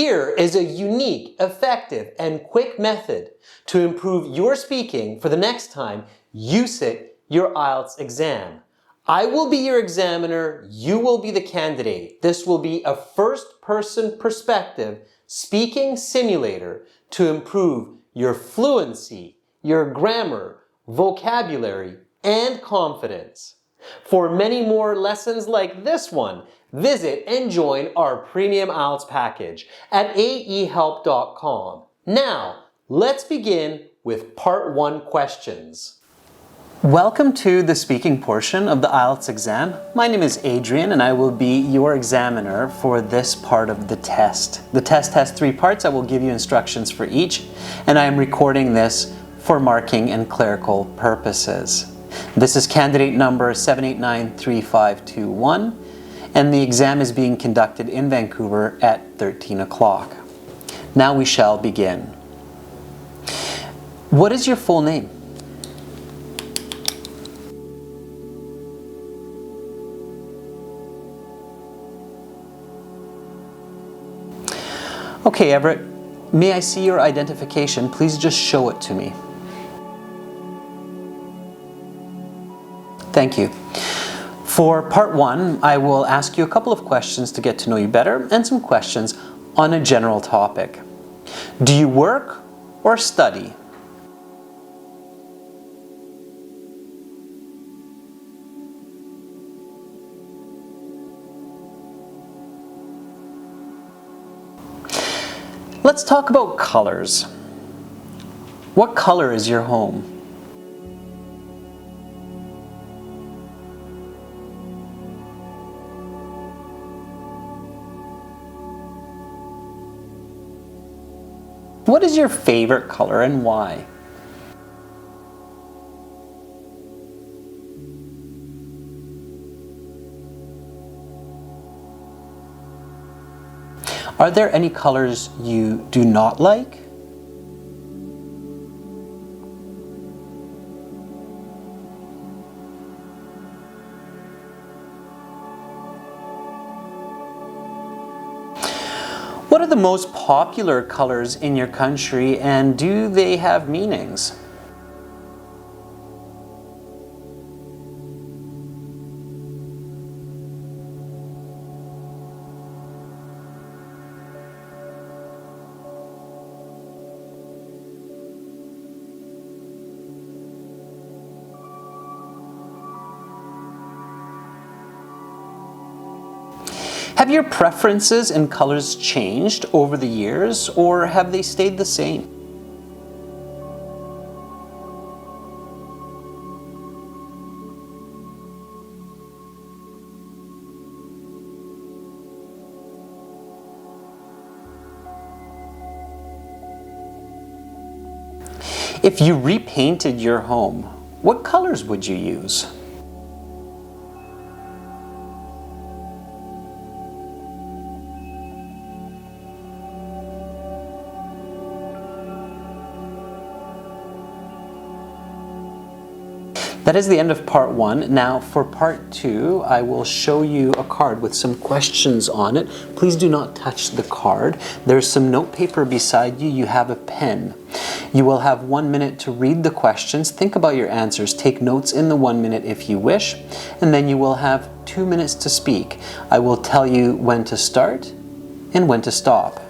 Here is a unique, effective, and quick method to improve your speaking for the next time you sit your IELTS exam. I will be your examiner, you will be the candidate. This will be a first-person perspective speaking simulator to improve your fluency, your grammar, vocabulary, and confidence. For many more lessons like this one, visit and join our premium IELTS package at aehelp.com. Now, let's begin with Part 1 questions. Welcome to the speaking portion of the IELTS exam. My name is Adrian and I will be your examiner for this part of the test. The test has 3 parts. I will give you instructions for each, and I am recording this for marking and clerical purposes. This is candidate number 7893521, and the exam is being conducted in Vancouver at 13 o'clock. Now we shall begin. What is your full name? Okay, Everett, may I see your identification? Please just show it to me. Thank you. For Part 1, I will ask you a couple of questions to get to know you better and some questions on a general topic. Do you work or study? Let's talk about colors. What color is your home? What is your favorite color and why? Are there any colors you do not like? What are the most popular colors in your country, and do they have meanings? Have your preferences in colors changed over the years, or have they stayed the same? If you repainted your home, what colors would you use? That is the end of Part 1. Now for Part 2, I will show you a card with some questions on it. Please do not touch the card. There's some note paper beside you. You have a pen. You will have 1 minute to read the questions. Think about your answers. Take notes in the 1 minute if you wish. And then you will have 2 minutes to speak. I will tell you when to start and when to stop.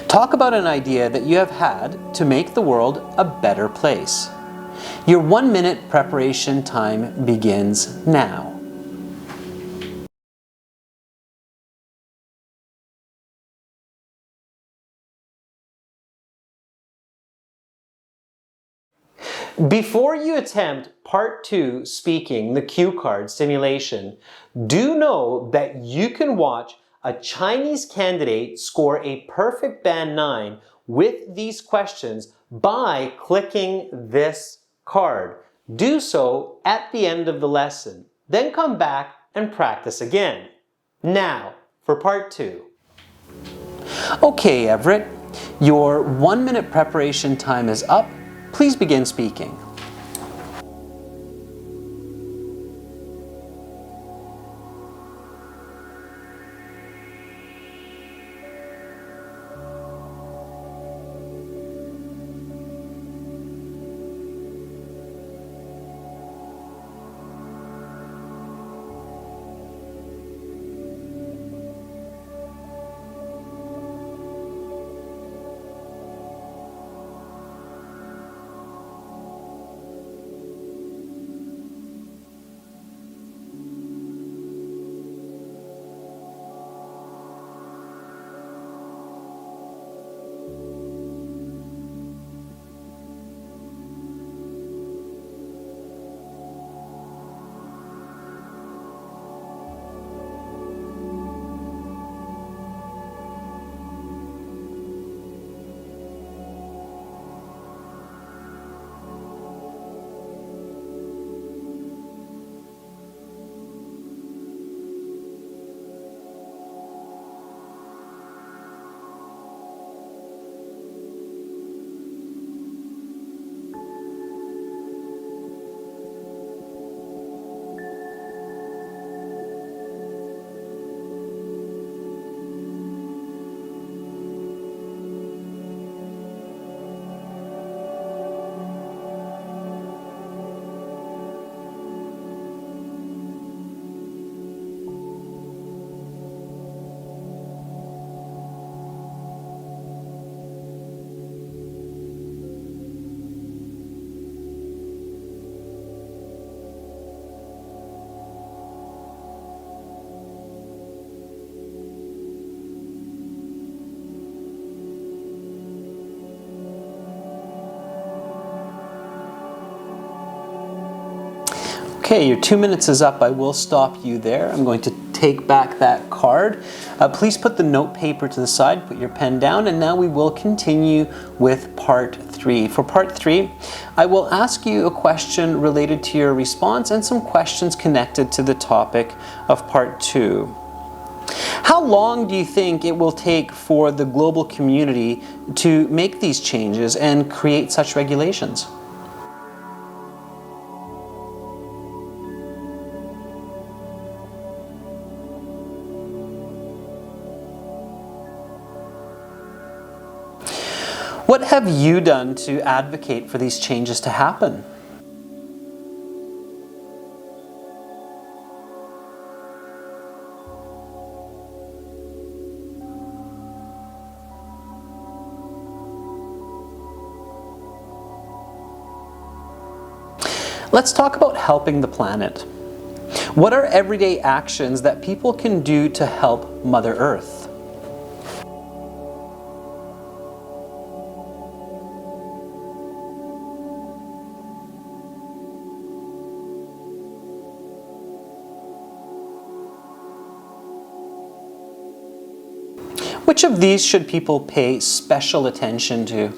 Talk about an idea that you have had to make the world a better place. Your 1 minute preparation time begins now. Before you attempt Part 2 speaking, the cue card simulation, do know that you can watch a Chinese candidate score a perfect band 9 with these questions by clicking this card. Do so at the end of the lesson. Then come back and practice again. Now, for Part 2. Okay, Everett, your 1 minute preparation time is up. Please begin speaking. Okay, your 2 minutes is up. I will stop you there. I'm going to take back that card. Please put the note paper to the side, put your pen down, and now we will continue with part 3. For part 3, I will ask you a question related to your response and some questions connected to the topic of part 2. How long do you think it will take for the global community to make these changes and create such regulations? What have you done to advocate for these changes to happen? Let's talk about helping the planet. What are everyday actions that people can do to help Mother Earth? Which of these should people pay special attention to?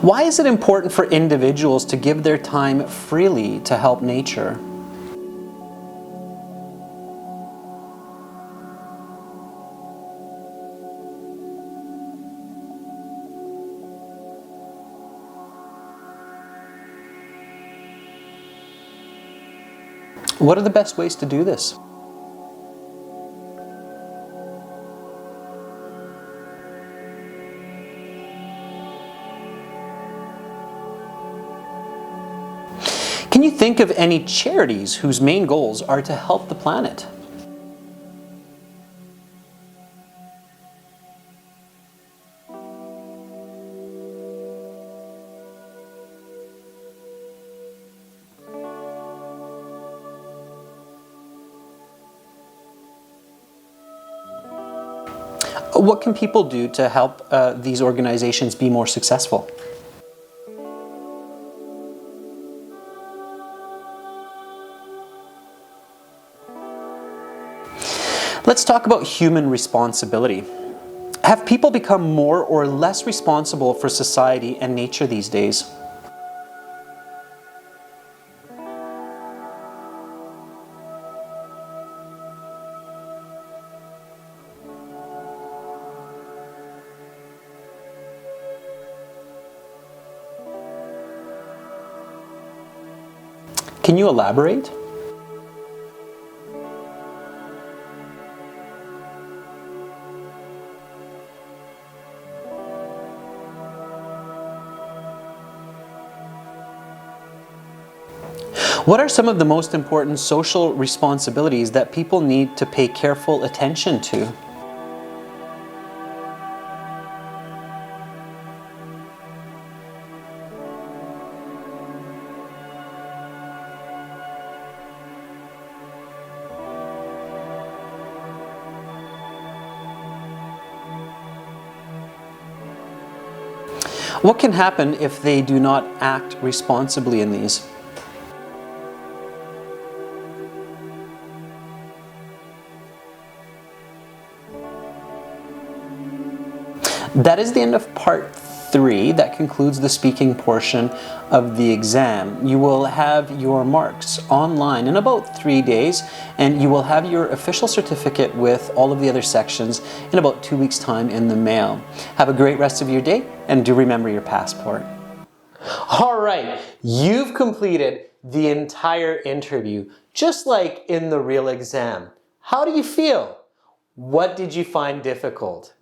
Why is it important for individuals to give their time freely to help nature? What are the best ways to do this? Can you think of any charities whose main goals are to help the planet? What can people do to help these organizations be more successful? Let's talk about human responsibility. Have people become more or less responsible for society and nature these days? Can you elaborate? What are some of the most important social responsibilities that people need to pay careful attention to? What can happen if they do not act responsibly in these? That is the end of part 3. That concludes the speaking portion of the exam. You will have your marks online in about 3 days, and you will have your official certificate with all of the other sections in about 2 weeks' time in the mail. Have a great rest of your day, and do remember your passport. All right, you've completed the entire interview, just like in the real exam. How do you feel? What did you find difficult?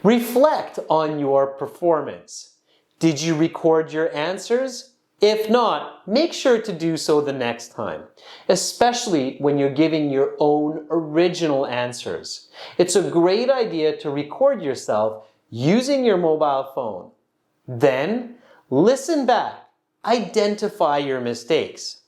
Reflect on your performance. Did you record your answers? If not, make sure to do so the next time, especially when you're giving your own original answers. It's a great idea to record yourself using your mobile phone. Then, listen back, identify your mistakes.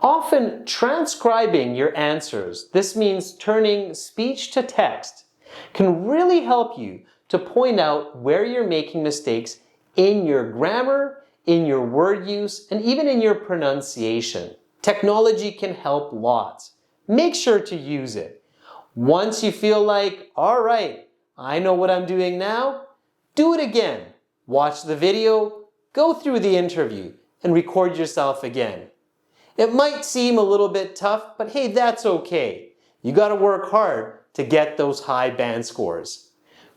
Often transcribing your answers, this means turning speech to text, can really help you to point out where you're making mistakes in your grammar, in your word use, and even in your pronunciation. Technology can help lots. Make sure to use it. Once you feel like, all right, I know what I'm doing now, do it again. Watch the video, go through the interview, and record yourself again. It might seem a little bit tough, but hey, that's okay. You gotta work hard to get those high band scores.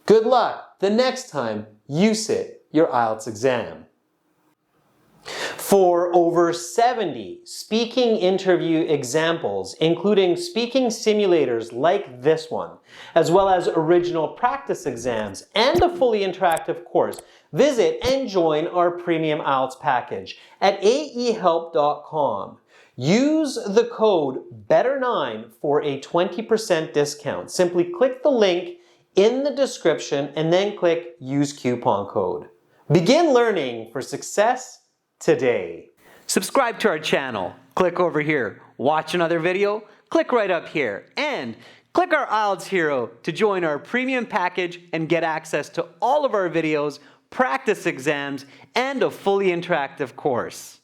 Good luck the next time you sit your IELTS exam. For over 70 speaking interview examples, including speaking simulators like this one, as well as original practice exams and a fully interactive course, visit and join our premium IELTS package at aehelp.com. Use the code BETTER9 for a 20% discount. Simply click the link in the description and then click Use Coupon Code. Begin learning for success today. Subscribe to our channel. Click over here. Watch another video. Click right up here. And click our IELTS Hero to join our premium package and get access to all of our videos, practice exams, and a fully interactive course.